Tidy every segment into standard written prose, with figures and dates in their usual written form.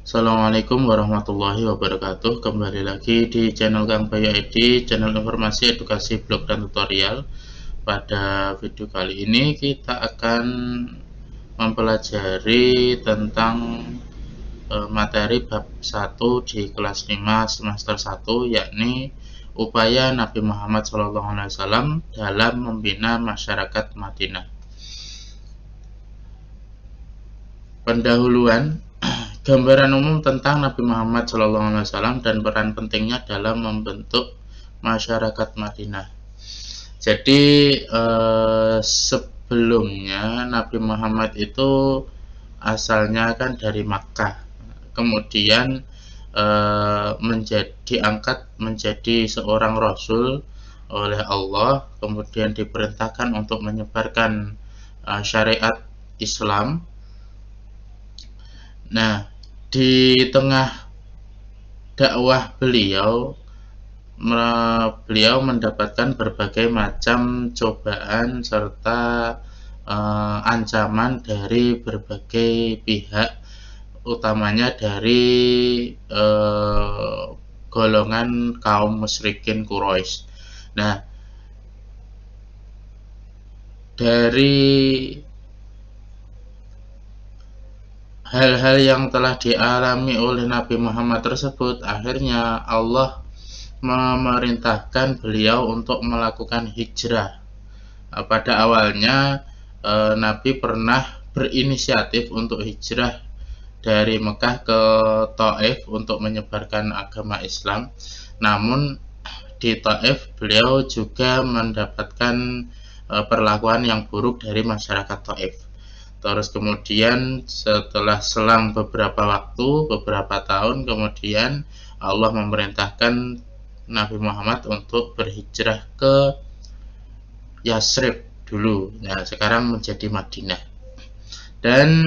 Assalamualaikum warahmatullahi wabarakatuh. Kembali lagi di channel Kang Bayu ID, channel informasi edukasi blog dan tutorial. Pada video kali ini kita akan mempelajari tentang materi bab 1 di kelas 5 semester 1, yakni upaya Nabi Muhammad SAW dalam membina masyarakat Madinah. Pendahuluan, gambaran umum tentang Nabi Muhammad SAW dan peran pentingnya dalam membentuk masyarakat Madinah. Jadi sebelumnya Nabi Muhammad itu asalnya kan dari Makkah, kemudian diangkat menjadi seorang Rasul oleh Allah, kemudian diperintahkan untuk menyebarkan syariat Islam. Nah, di tengah dakwah beliau mendapatkan berbagai macam cobaan serta ancaman dari berbagai pihak, utamanya dari golongan kaum musyrikin Quraisy. Nah, dari hal-hal yang telah dialami oleh Nabi Muhammad tersebut, akhirnya Allah memerintahkan beliau untuk melakukan hijrah. Pada awalnya Nabi pernah berinisiatif untuk hijrah dari Mekah ke Taif untuk menyebarkan agama Islam. Namun di Taif beliau juga mendapatkan perlakuan yang buruk dari masyarakat Taif. Terus kemudian setelah selang beberapa waktu, beberapa tahun kemudian, Allah memerintahkan Nabi Muhammad untuk berhijrah ke Yasrib dulu. Nah, sekarang menjadi Madinah. Dan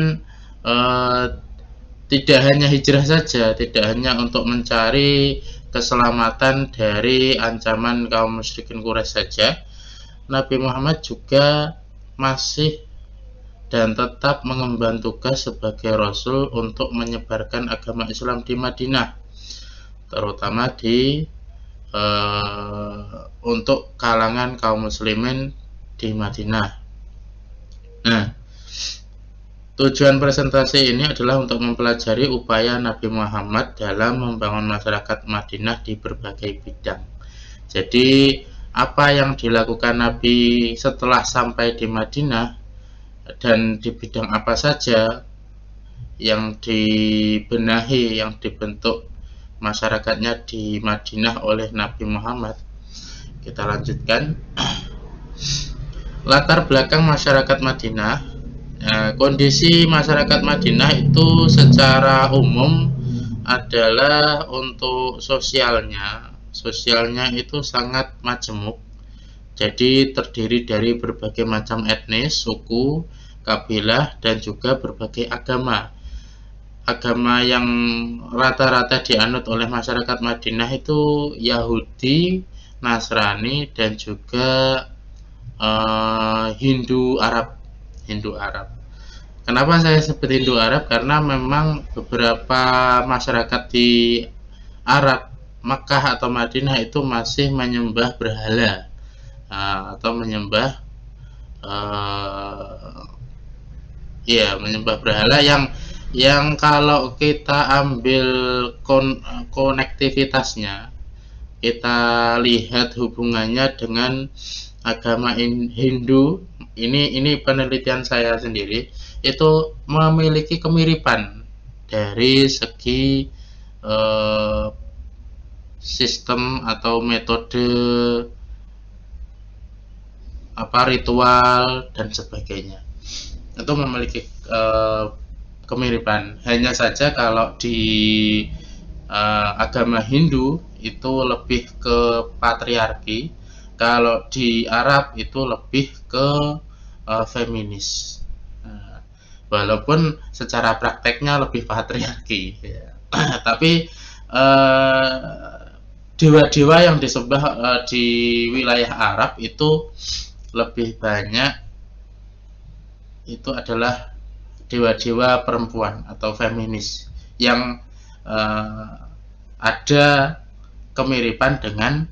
tidak hanya hijrah saja, tidak hanya untuk mencari keselamatan dari ancaman kaum musyrikin Quraisy saja, Nabi Muhammad juga masih dan tetap mengemban tugas sebagai Rasul untuk menyebarkan agama Islam di Madinah, terutama untuk kalangan kaum muslimin di Madinah. Nah, tujuan presentasi ini adalah untuk mempelajari upaya Nabi Muhammad dalam membangun masyarakat Madinah di berbagai bidang. Jadi, apa yang dilakukan Nabi setelah sampai di Madinah dan di bidang apa saja yang dibenahi, yang dibentuk masyarakatnya di Madinah oleh Nabi Muhammad. Kita lanjutkan. Latar belakang masyarakat Madinah. Kondisi masyarakat Madinah itu secara umum adalah untuk sosialnya itu sangat majemuk. Jadi terdiri dari berbagai macam etnis, suku, kabilah, dan juga berbagai agama. Agama yang rata-rata dianut oleh masyarakat Madinah itu Yahudi, Nasrani, dan juga Hindu Arab. Kenapa saya sebut Hindu Arab? Karena memang beberapa masyarakat di Arab, Makkah atau Madinah itu masih menyembah berhala atau menyembah berhala yang kalau kita ambil konektivitasnya, kita lihat hubungannya dengan agama Hindu, ini penelitian saya sendiri, itu memiliki kemiripan dari segi sistem atau metode ritual dan sebagainya. Itu memiliki kemiripan. Hanya saja kalau di agama Hindu itu lebih ke patriarki, kalau di Arab itu lebih ke feminis. Walaupun secara prakteknya lebih patriarki, ya. Tapi dewa-dewa yang disembah di wilayah Arab itu lebih banyak itu adalah dewa-dewa perempuan atau feminis yang ada kemiripan dengan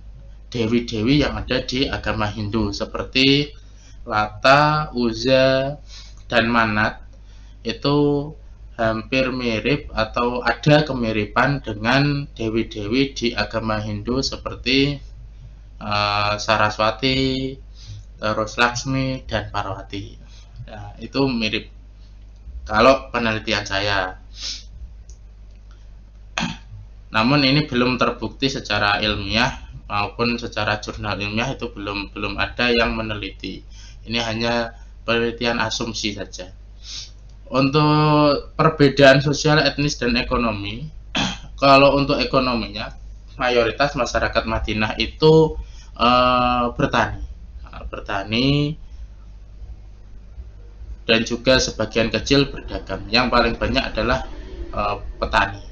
dewi-dewi yang ada di agama Hindu seperti Lata, Uzza, dan Manat. Itu hampir mirip atau ada kemiripan dengan dewi-dewi di agama Hindu seperti Saraswati, terus Laksmi, dan Parwati. Nah, itu mirip kalau penelitian saya. Namun ini belum terbukti secara ilmiah maupun secara jurnal ilmiah, itu belum ada yang meneliti. Ini hanya penelitian asumsi saja. Untuk perbedaan sosial, etnis, dan ekonomi, kalau untuk ekonominya, mayoritas masyarakat Madinah itu bertani dan juga sebagian kecil berdagang. Yang paling banyak adalah petani.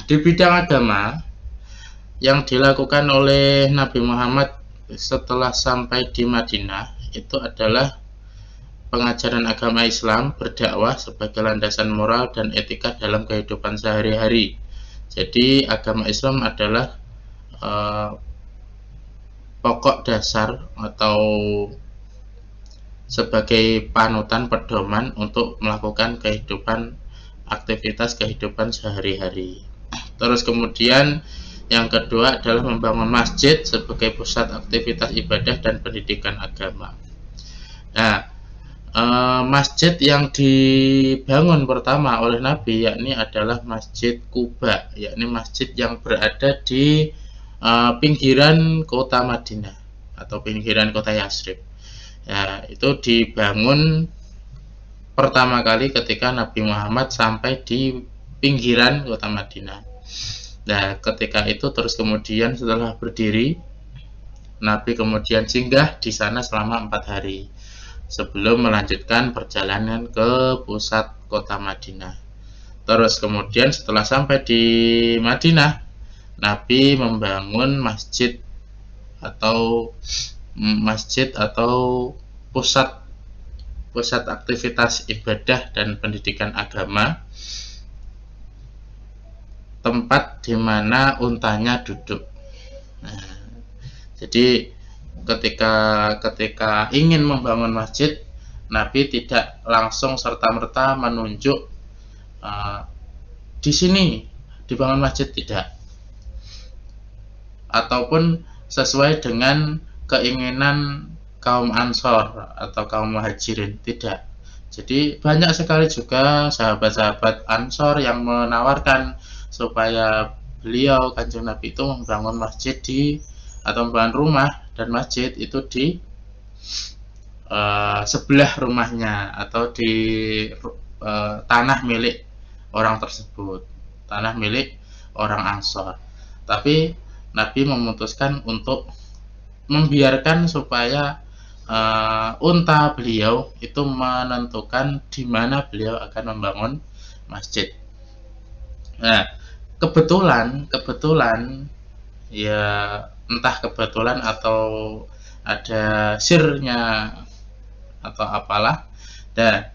Di bidang agama, yang dilakukan oleh Nabi Muhammad setelah sampai di Madinah itu adalah pengajaran agama Islam, berdakwah sebagai landasan moral dan etika dalam kehidupan sehari-hari. Jadi agama Islam adalah pokok dasar atau sebagai panutan pedoman untuk melakukan aktivitas kehidupan sehari-hari. Terus kemudian yang kedua adalah membangun masjid sebagai pusat aktivitas ibadah dan pendidikan agama. Nah, masjid yang dibangun pertama oleh Nabi yakni adalah Masjid Quba, yakni masjid yang berada di pinggiran kota Madinah atau pinggiran kota Yasrib. Ya, itu dibangun pertama kali ketika Nabi Muhammad sampai di pinggiran kota Madinah. Nah, ketika itu terus kemudian setelah berdiri, Nabi kemudian singgah di sana selama 4 hari sebelum melanjutkan perjalanan ke pusat kota Madinah. Terus kemudian setelah sampai di Madinah, Nabi membangun masjid atau pusat aktivitas ibadah dan pendidikan agama, tempat di mana untanya duduk. Nah, jadi ketika ingin membangun masjid, Nabi tidak langsung serta-merta menunjuk di sini dibangun masjid, tidak, ataupun sesuai dengan keinginan kaum Ansor atau kaum Muhajirin, tidak. Jadi banyak sekali juga sahabat-sahabat Ansor yang menawarkan supaya beliau Kanjeng Nabi itu membangun masjid atau membangun rumah dan masjid itu di sebelah rumahnya atau di tanah milik orang tersebut, tanah milik orang Ansor. Tapi Nabi memutuskan untuk membiarkan supaya unta beliau itu menentukan di mana beliau akan membangun masjid. Nah, kebetulan ya, entah kebetulan atau ada sirnya atau apalah, dan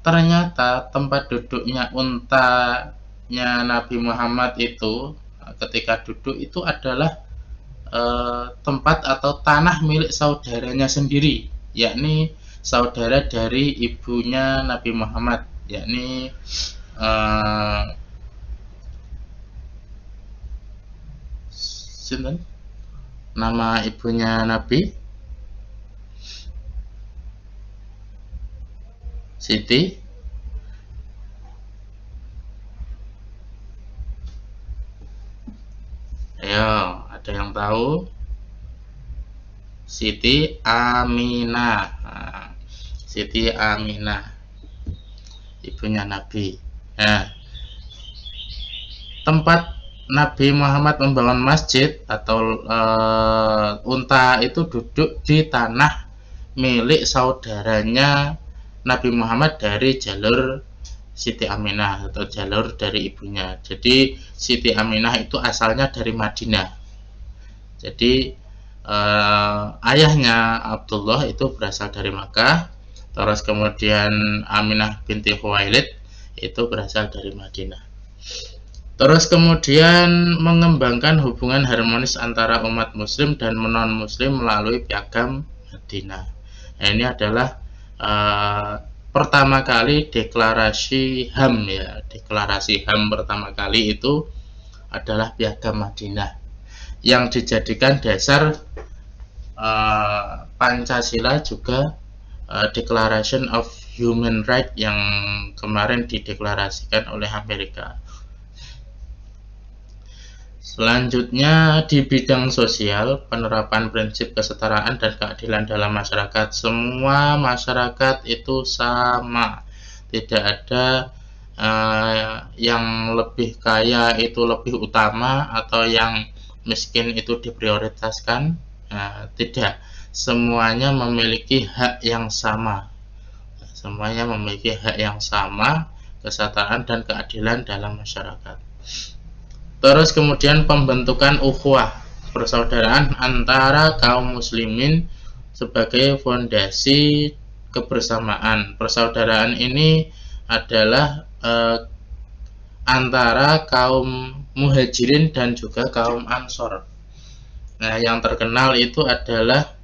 ternyata tempat duduknya untanya Nabi Muhammad itu ketika duduk itu adalah tempat atau tanah milik saudaranya sendiri, yakni saudara dari ibunya Nabi Muhammad, yakni nama ibunya Nabi Siti ayo, ada yang tahu? Siti Aminah. Nah, Siti Aminah ibunya Nabi. Nah, tempat Nabi Muhammad membangun masjid atau unta itu duduk di tanah milik saudaranya Nabi Muhammad dari jalur Siti Aminah atau jalur dari ibunya. Jadi Siti Aminah itu asalnya dari Madinah. Jadi ayahnya Abdullah itu berasal dari Makkah. Terus kemudian Aminah binti Khuwailid itu berasal dari Madinah. Terus kemudian mengembangkan hubungan harmonis antara umat muslim dan non-muslim melalui piagam Madinah. Nah, ini adalah pertama kali deklarasi HAM, ya. Deklarasi HAM pertama kali itu adalah piagam Madinah yang dijadikan dasar Pancasila, juga Declaration of Human Rights yang kemarin dideklarasikan oleh Amerika. Selanjutnya di bidang sosial, penerapan prinsip kesetaraan dan keadilan dalam masyarakat. Semua masyarakat itu sama, tidak ada yang lebih kaya itu lebih utama atau yang miskin itu diprioritaskan. Tidak, semuanya memiliki hak yang sama. Semuanya memiliki hak yang sama, kesetaraan dan keadilan dalam masyarakat. Terus kemudian pembentukan ukhuwah, persaudaraan antara kaum muslimin sebagai fondasi kebersamaan. Persaudaraan ini adalah antara kaum muhajirin dan juga kaum ansor. Nah, yang terkenal itu adalah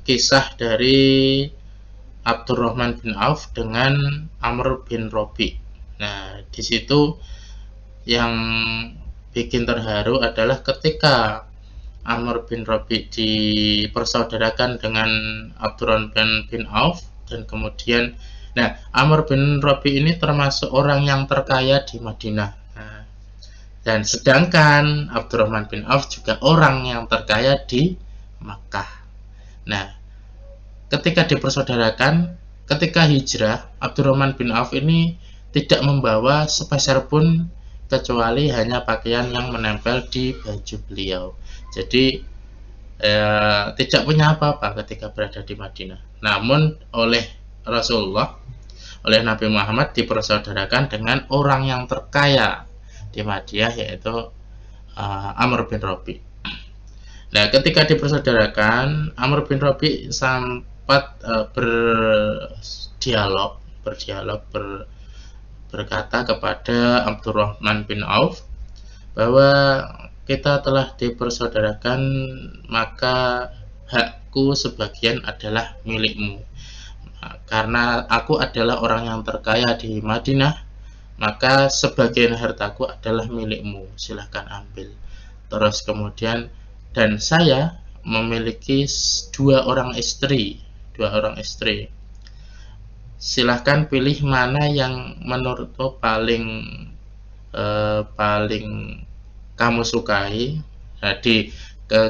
kisah dari Abdurrahman bin Auf dengan Amr bin Robi. Nah, di situ yang bikin terharu adalah ketika Amr bin Robi dipersaudarakan dengan Abdurrahman bin Auf, dan kemudian Amr bin Robi ini termasuk orang yang terkaya di Madinah. Dan sedangkan Abdurrahman bin Auf juga orang yang terkaya di Makkah. Nah, ketika dipersaudarakan, ketika hijrah, Abdurrahman bin Auf ini tidak membawa sepeser pun kecuali hanya pakaian yang menempel di baju beliau. Jadi tidak punya apa-apa ketika berada di Madinah. Namun oleh Rasulullah, oleh Nabi Muhammad dipersaudarakan dengan orang yang terkaya di Madinah, yaitu Amr bin Robi. Nah, ketika dipersaudarakan, Amr bin Robi sempat berkata kepada Abdurrahman bin Auf bahwa kita telah dipersaudarakan, maka hakku sebagian adalah milikmu. Karena aku adalah orang yang terkaya di Madinah, maka sebagian hartaku adalah milikmu, silahkan ambil. Terus kemudian, dan saya memiliki dua orang istri. Silahkan pilih mana yang menurutmu paling kamu sukai. Nah,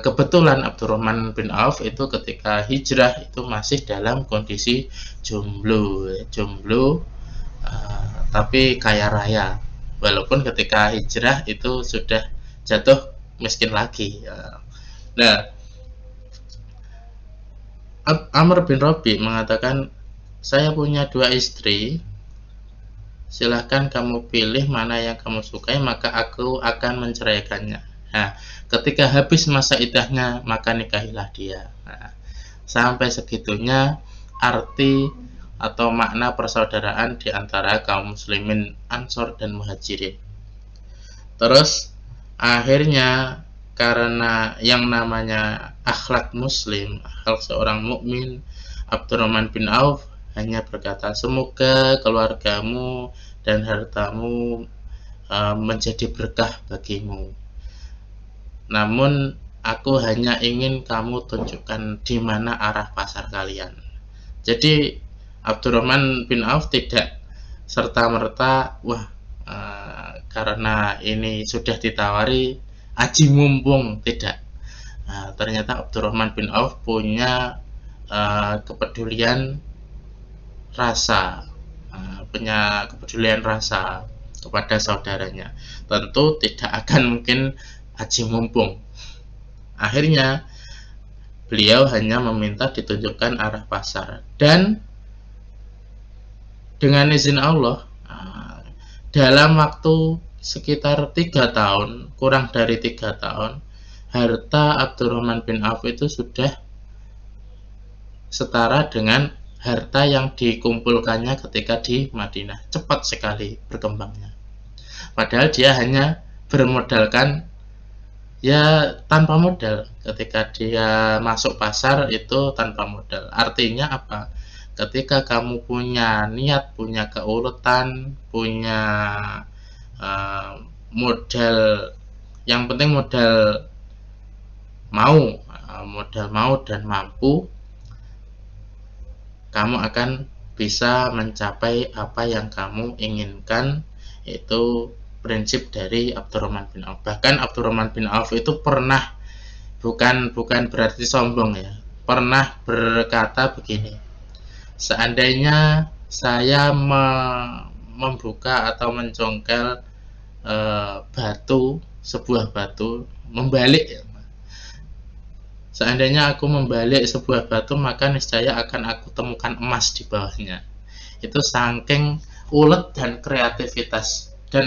kebetulan Abdurrahman bin Auf itu ketika hijrah itu masih dalam kondisi jomblo, tapi kaya raya. Walaupun ketika hijrah itu sudah jatuh miskin lagi. Nah, Amr bin Robi mengatakan, saya punya dua istri, silahkan kamu pilih mana yang kamu sukai, maka aku akan menceraikannya. Nah, ketika habis masa iddahnya, maka nikahilah dia. Nah, sampai segitunya arti atau makna persaudaraan di antara kaum muslimin Ansor dan Muhajirin. Terus akhirnya karena yang namanya akhlak muslim, akhlak seorang mukmin, Abdurrahman bin Auf hanya berkata, semoga keluargamu dan hartamu menjadi berkah bagimu. Namun aku hanya ingin kamu tunjukkan di mana arah pasar kalian. Jadi Abdurrahman bin Auf tidak serta-merta, karena ini sudah ditawari, aji mumpung, tidak. Ternyata Abdurrahman bin Auf punya kepedulian rasa, kepada saudaranya. Tentu tidak akan mungkin aji mumpung. Akhirnya beliau hanya meminta ditunjukkan arah pasar, dan dengan izin Allah dalam waktu sekitar 3 tahun, kurang dari 3 tahun, harta Abdurrahman bin Auf itu sudah setara dengan harta yang dikumpulkannya ketika di Madinah. Cepat sekali berkembangnya. Padahal dia hanya bermodalkan ya tanpa modal. Ketika dia masuk pasar itu tanpa modal. Artinya apa? Ketika kamu punya niat, punya keuletan, punya modal, yang penting modal mau dan mampu, kamu akan bisa mencapai apa yang kamu inginkan. Itu prinsip dari Abdurrahman bin Auf. Bahkan Abdurrahman bin Auf itu pernah, bukan berarti sombong ya, pernah berkata begini, seandainya saya membuka atau mencongkel sebuah batu, membalik ya, seandainya aku membalik sebuah batu, maka niscaya akan aku temukan emas di bawahnya. Itu saking ulet dan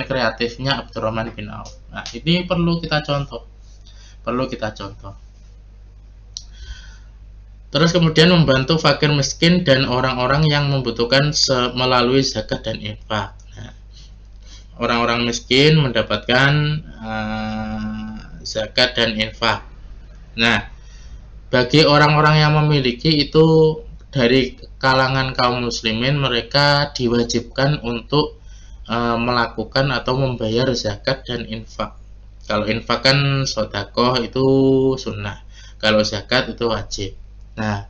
kreatifnya Abdurrahman bin Auf. Nah, ini perlu kita contoh. Terus kemudian membantu fakir miskin dan orang-orang yang membutuhkan melalui zakat dan infak. Nah, orang-orang miskin mendapatkan zakat dan infak. Nah, bagi orang-orang yang memiliki itu dari kalangan kaum muslimin, mereka diwajibkan untuk melakukan atau membayar zakat dan infak. Kalau infak kan sedekah itu sunnah, kalau zakat itu wajib. Nah,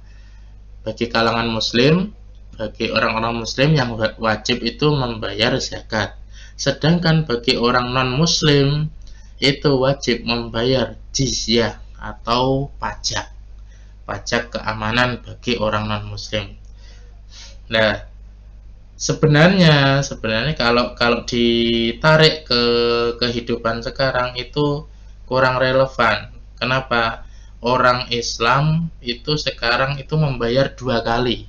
bagi kalangan muslim, bagi orang-orang muslim yang wajib itu membayar zakat. Sedangkan bagi orang non-muslim itu wajib membayar jizyah atau pajak keamanan bagi orang non-muslim. Nah, sebenarnya kalau ditarik ke kehidupan sekarang itu kurang relevan. Kenapa? Orang Islam itu sekarang itu membayar dua kali,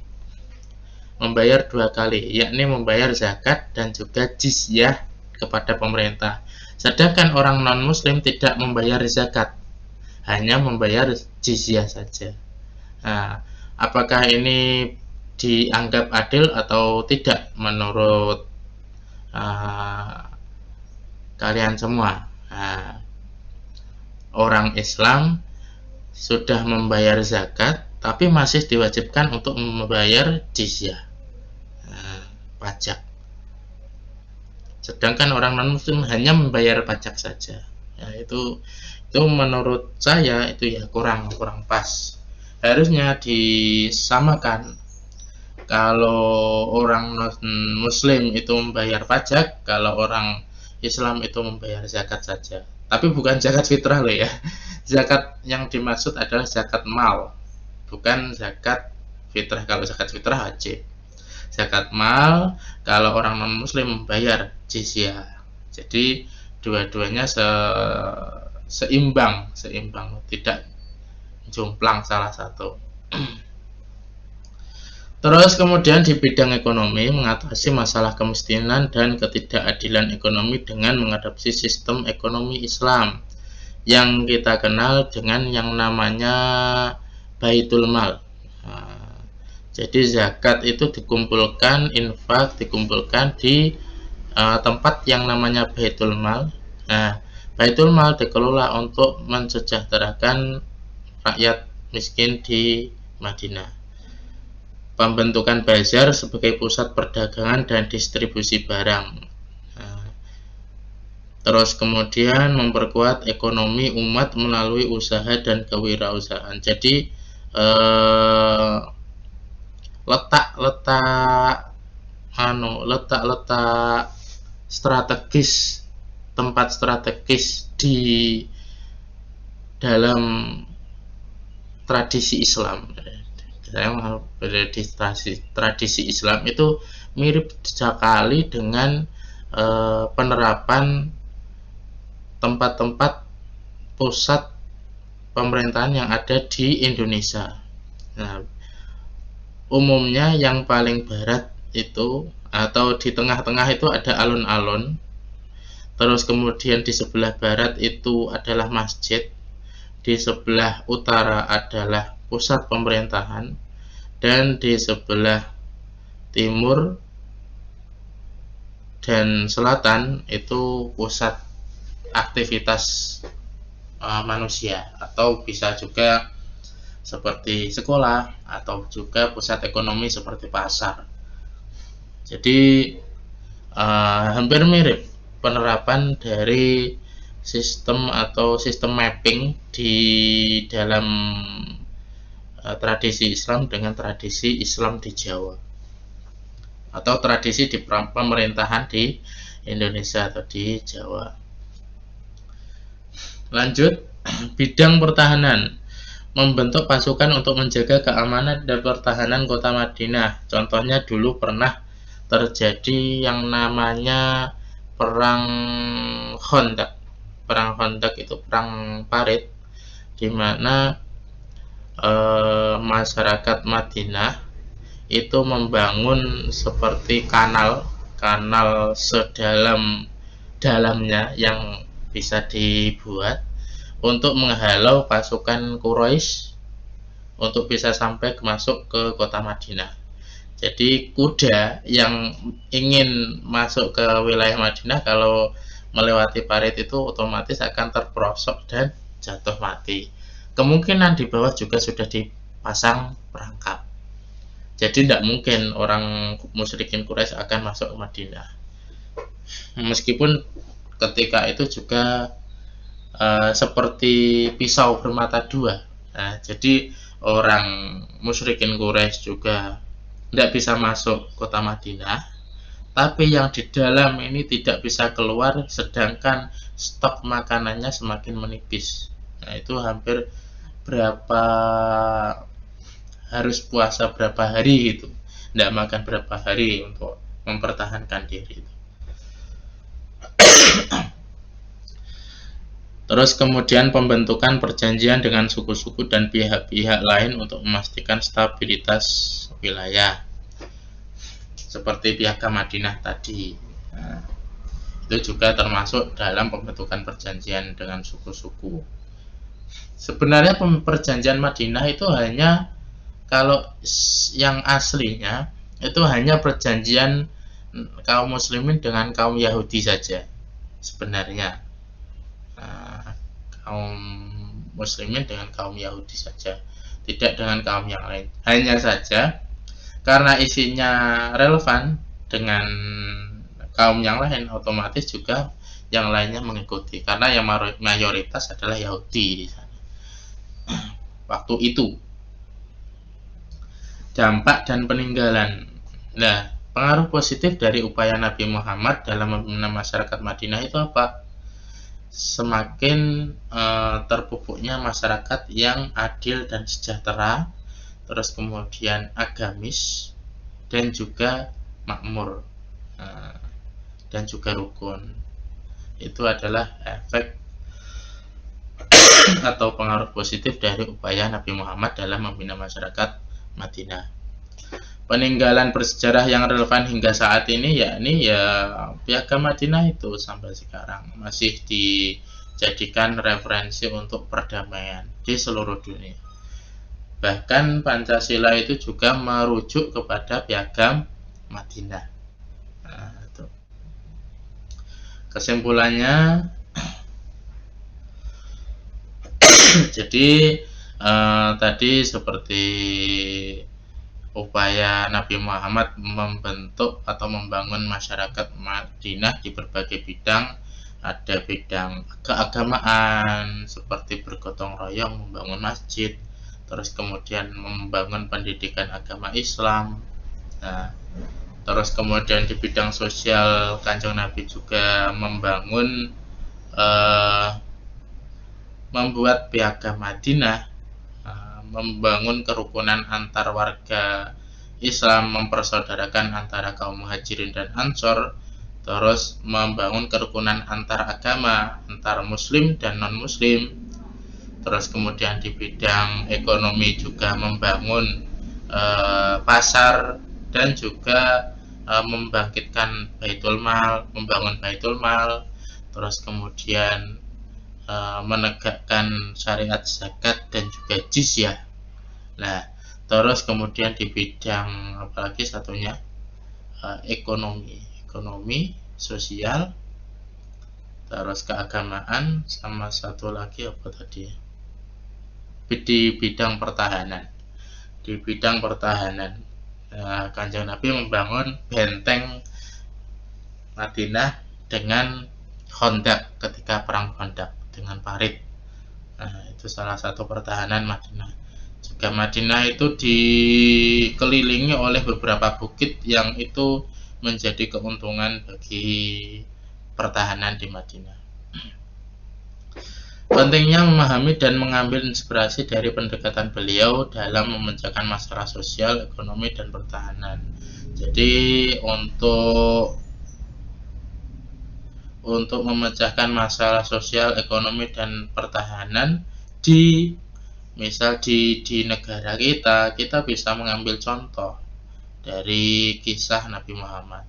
yakni membayar zakat dan juga jizyah kepada pemerintah. Sedangkan orang non-muslim tidak membayar zakat, hanya membayar jizyah saja. Nah, apakah ini dianggap adil atau tidak menurut kalian semua? Nah, orang Islam sudah membayar zakat tapi masih diwajibkan untuk membayar jizyah, pajak. Sedangkan orang non-muslim hanya membayar pajak saja. Ya, itu menurut saya itu ya kurang pas. Harusnya disamakan. Kalau orang non-muslim itu membayar pajak, kalau orang Islam itu membayar zakat saja. Tapi bukan zakat fitrah loh ya. Zakat yang dimaksud adalah zakat mal, bukan zakat fitrah. Kalau zakat fitrah wajib. Zakat mal, kalau orang non-muslim membayar jizyah. Jadi dua-duanya seimbang, tidak jomplang salah satu. Terus kemudian di bidang ekonomi, mengatasi masalah kemiskinan dan ketidakadilan ekonomi dengan mengadopsi sistem ekonomi Islam yang kita kenal dengan yang namanya Baitul Mal. Nah, jadi zakat itu dikumpulkan, infak dikumpulkan di tempat yang namanya Baitul Mal. Nah, Baitul Mal dikelola untuk mensejahterakan rakyat miskin di Madinah. Pembentukan bazar sebagai pusat perdagangan dan distribusi barang. Terus kemudian memperkuat ekonomi umat melalui usaha dan kewirausahaan. Jadi letak strategis, tempat strategis di dalam tradisi Islam. Tradisi Islam itu mirip sekali dengan penerapan tempat-tempat pusat pemerintahan yang ada di Indonesia. Nah, umumnya yang paling barat itu atau di tengah-tengah itu ada alun-alun. Terus kemudian di sebelah barat itu adalah masjid. Di sebelah utara adalah pusat pemerintahan. dan di sebelah timur dan selatan itu pusat aktivitas manusia, atau bisa juga seperti sekolah atau juga pusat ekonomi seperti pasar. Jadi hampir mirip penerapan dari sistem atau sistem mapping di dalam tradisi Islam dengan tradisi Islam di Jawa, atau tradisi di pemerintahan di Indonesia atau di Jawa. Lanjut, bidang pertahanan, membentuk pasukan untuk menjaga keamanan dan pertahanan kota Madinah. Contohnya dulu pernah terjadi yang namanya perang Khandaq. Perang Khandaq itu perang parit, di mana masyarakat Madinah itu membangun seperti kanal sedalam-dalamnya yang bisa dibuat untuk menghalau pasukan Quraisy untuk bisa sampai masuk ke kota Madinah. Jadi kuda yang ingin masuk ke wilayah Madinah kalau melewati parit itu otomatis akan terperosok dan jatuh mati. Kemungkinan di bawah juga sudah dipasang perangkap. Jadi tidak mungkin orang musyrikin Quraisy akan masuk ke Madinah. Meskipun ketika itu juga seperti pisau bermata dua. Nah, jadi orang musyrikin Quraisy juga tidak bisa masuk kota Madinah, tapi yang di dalam ini tidak bisa keluar, sedangkan stok makanannya semakin menipis. Nah, itu hampir harus puasa berapa hari gitu, tidak makan berapa hari untuk mempertahankan diri. Terus kemudian pembentukan perjanjian dengan suku-suku dan pihak-pihak lain untuk memastikan stabilitas wilayah, seperti Piagam Madinah tadi. Nah, itu juga termasuk dalam pembentukan perjanjian dengan suku-suku. Sebenarnya perjanjian Madinah itu hanya, kalau yang aslinya itu hanya perjanjian kaum muslimin dengan kaum Yahudi saja sebenarnya. Kaum muslimin dengan kaum Yahudi saja, tidak dengan kaum yang lain. Hanya saja karena isinya relevan dengan kaum yang lain, otomatis juga yang lainnya mengikuti, karena yang mayoritas adalah Yahudi di sana waktu itu. Dampak dan peninggalan. Nah, pengaruh positif dari upaya Nabi Muhammad dalam membina masyarakat Madinah itu apa? Semakin terpupuknya masyarakat yang adil dan sejahtera, terus kemudian agamis dan juga makmur, dan juga rukun. Itu adalah efek atau pengaruh positif dari upaya Nabi Muhammad dalam membina masyarakat Madinah. Peninggalan bersejarah yang relevan hingga saat ini yakni Piagam Madinah itu sampai sekarang masih dijadikan referensi untuk perdamaian di seluruh dunia. Bahkan Pancasila itu juga merujuk kepada Piagam Madinah. Nah, itu. Kesimpulannya, jadi tadi seperti upaya Nabi Muhammad membentuk atau membangun masyarakat Madinah di berbagai bidang. Ada bidang keagamaan seperti bergotong royong membangun masjid, terus kemudian membangun pendidikan agama Islam. Nah, terus kemudian di bidang sosial Kanjeng Nabi juga membangun membuat Piagam Madinah, membangun kerukunan antar warga Islam, mempersaudarakan antara kaum muhajirin dan ansor, terus membangun kerukunan antar agama, antar muslim dan non muslim. Terus kemudian di bidang ekonomi juga membangun pasar dan juga membangkitkan baitul mal, membangun baitul mal. Terus kemudian menegakkan syariat zakat dan juga jizyah. Nah, terus kemudian di bidang apalagi satunya, ekonomi sosial, terus keagamaan, sama satu lagi apa tadi, di bidang pertahanan. Di bidang pertahanan, Kanjeng Nabi membangun benteng Madinah dengan Khandaq ketika perang Khandaq dengan parit. Itu salah satu pertahanan Madinah. Juga Madinah itu dikelilingi oleh beberapa bukit yang itu menjadi keuntungan bagi pertahanan di Madinah. Pentingnya memahami dan mengambil inspirasi dari pendekatan beliau dalam memecahkan masalah sosial, ekonomi, dan pertahanan. Jadi untuk memecahkan masalah sosial, ekonomi, dan pertahanan misal di negara kita bisa mengambil contoh dari kisah Nabi Muhammad.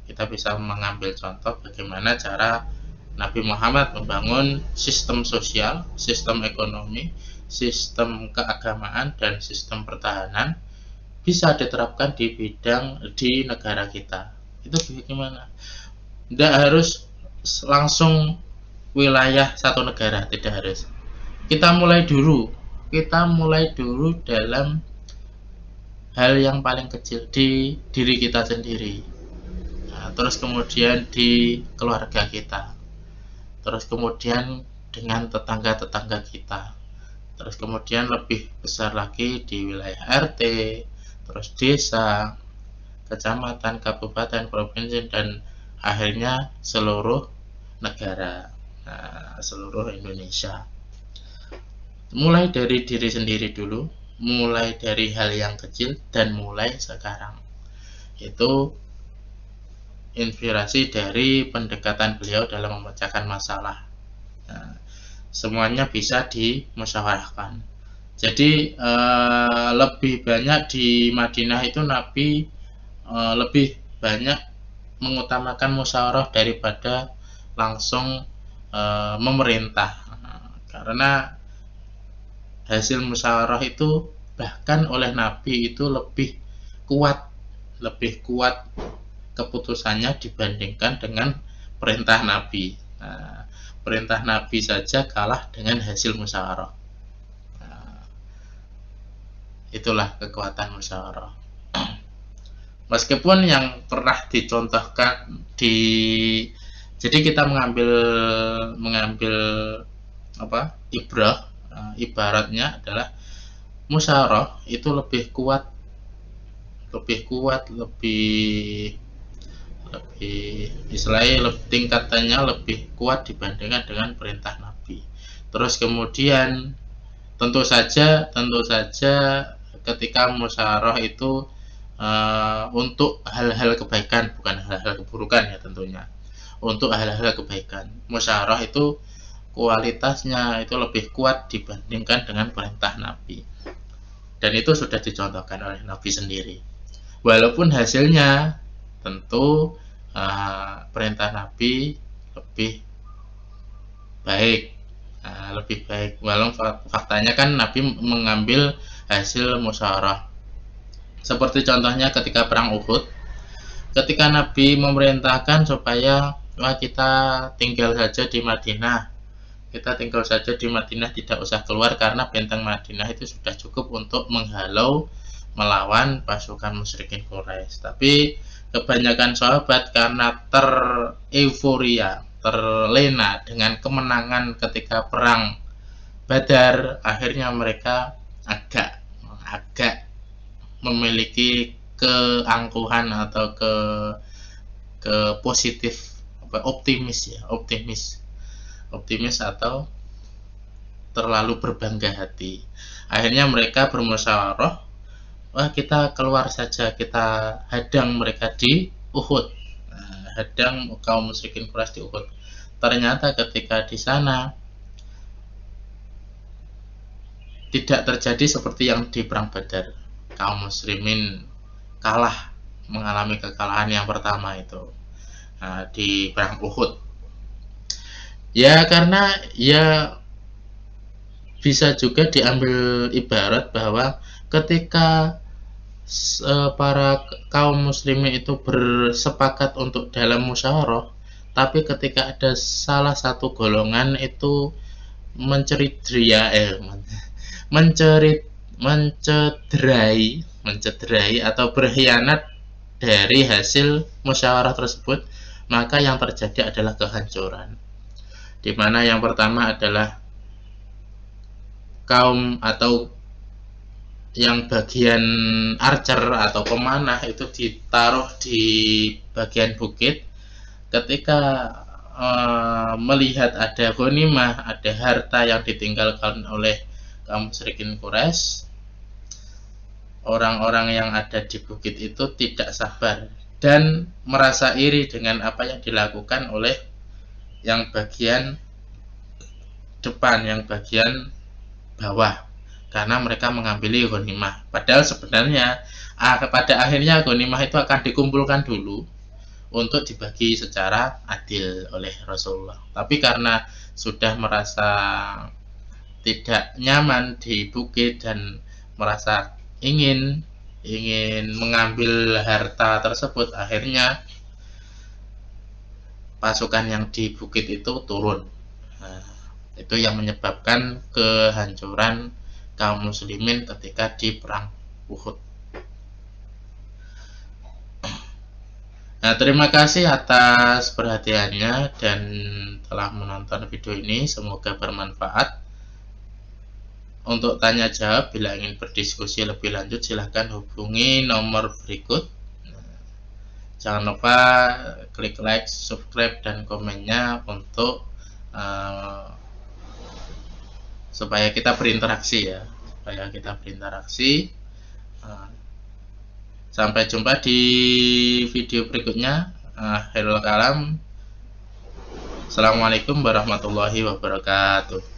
Kita bisa mengambil contoh bagaimana cara Nabi Muhammad membangun sistem sosial, sistem ekonomi, sistem keagamaan, dan sistem pertahanan bisa diterapkan di negara kita. Itu bagaimana? Tidak harus langsung wilayah satu negara, tidak harus. Kita mulai dulu dalam hal yang paling kecil di diri kita sendiri. Terus kemudian di keluarga kita. Terus kemudian dengan tetangga-tetangga kita, terus kemudian lebih besar lagi di wilayah RT, terus desa, kecamatan, kabupaten, provinsi, dan akhirnya seluruh negara, seluruh Indonesia. Mulai dari diri sendiri dulu, mulai dari hal yang kecil, dan mulai sekarang. Itu inspirasi dari pendekatan beliau dalam memecahkan masalah. Semuanya bisa dimusyawarahkan. Jadi lebih banyak di Madinah itu Nabi lebih banyak mengutamakan musyawarah daripada langsung memerintah, karena hasil musyawarah itu bahkan oleh Nabi itu lebih kuat keputusannya dibandingkan dengan perintah Nabi. Perintah Nabi saja kalah dengan hasil musyawarah. Itulah kekuatan musyawarah. Meskipun yang pernah dicontohkan jadi kita mengambil ibaratnya adalah musyawarah itu lebih kuat, istilahnya tingkatannya lebih kuat dibandingkan dengan perintah Nabi. Terus kemudian tentu saja ketika musyawarah itu untuk hal-hal kebaikan, bukan hal-hal keburukan ya tentunya. Untuk hal-hal kebaikan, musyawarah itu kualitasnya itu lebih kuat dibandingkan dengan perintah Nabi. Dan itu sudah dicontohkan oleh Nabi sendiri. Walaupun hasilnya tentu perintah Nabi lebih baik, walaupun faktanya kan Nabi mengambil hasil musyawarah. Seperti contohnya ketika perang Uhud, ketika Nabi memerintahkan supaya kita tinggal saja di Madinah, tidak usah keluar karena benteng Madinah itu sudah cukup untuk menghalau melawan pasukan musyrikin Quraisy. Tapi kebanyakan sahabat karena terlena dengan kemenangan ketika perang Badar, akhirnya mereka agak memiliki keangkuhan atau ke positif, optimis atau terlalu berbangga hati. Akhirnya mereka bermusyawarah, kita keluar saja, kita hadang mereka di Uhud, hadang kaum musyrikin Quraisy di Uhud. Ternyata ketika di sana tidak terjadi seperti yang di perang Badar. Kaum muslimin mengalami kekalahan yang pertama itu di perang Uhud. Ya karena ya bisa juga diambil ibarat bahwa ketika para kaum muslimin itu bersepakat untuk dalam musyawarah, tapi ketika ada salah satu golongan itu mencederai atau berkhianat dari hasil musyawarah tersebut, maka yang terjadi adalah kehancuran. Di mana yang pertama adalah kaum atau yang bagian archer atau pemanah itu ditaruh di bagian bukit. Ketika melihat ada ghanimah, ada harta yang ditinggalkan oleh kaum musyrikin Quraisy, orang-orang yang ada di bukit itu tidak sabar dan merasa iri dengan apa yang dilakukan oleh yang bagian depan, yang bagian bawah, karena mereka mengambil ghanimah. Padahal sebenarnya pada akhirnya ghanimah itu akan dikumpulkan dulu untuk dibagi secara adil oleh Rasulullah. Tapi karena sudah merasa tidak nyaman di bukit dan merasa ingin mengambil harta tersebut, akhirnya pasukan yang di bukit itu turun. Nah, itu yang menyebabkan kehancuran kaum muslimin ketika di perang Uhud. Nah, terima kasih atas perhatiannya dan telah menonton video ini. Semoga bermanfaat. Untuk tanya jawab, bila ingin berdiskusi lebih lanjut, silahkan hubungi nomor berikut. Jangan lupa klik like, subscribe, dan komennya untuk supaya kita berinteraksi ya. Sampai jumpa di video berikutnya. Akhirul kalam. Assalamualaikum warahmatullahi wabarakatuh.